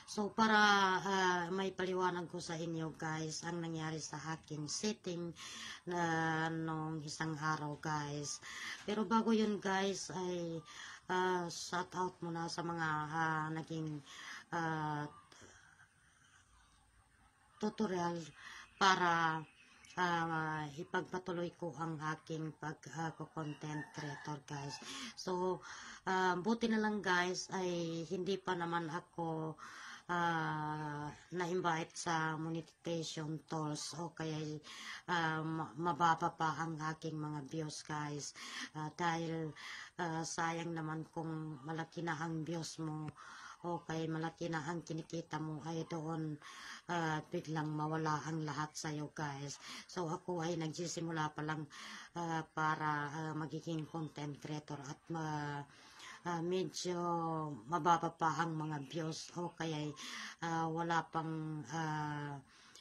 So para may paliwanag ko sa inyo guys ang nangyari sa aking setting nung isang araw guys. Pero bago yun guys ay shout out muna sa mga naging tutorial para ipagpatuloy ko ang aking pag-content creator guys. So buti na lang guys ay hindi pa naman ako na-invite sa monetization tools o kaya mababa pa ang aking mga views guys, dahil sayang naman kung malaki na ang views mo o kaya malaki na ang kinikita mo ay doon biglang mawala ang lahat sa'yo guys. So ako ay nagsisimula pa lang para magiging content creator at medyo mababa pa ang mga views o kaya wala pang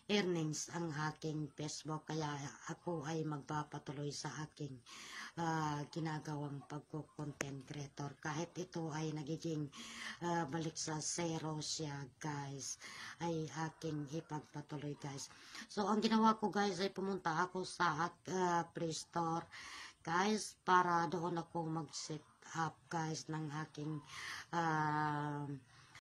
earnings ang aking Facebook, kaya ako ay magpapatuloy sa aking ginagawang pagko-content creator kahit ito ay nagiging balik sa zero siya guys, ay aking ipagpatuloy guys. So ang ginawa ko guys ay pumunta ako sa Play Store guys para doon ako mag-set up guys ng aking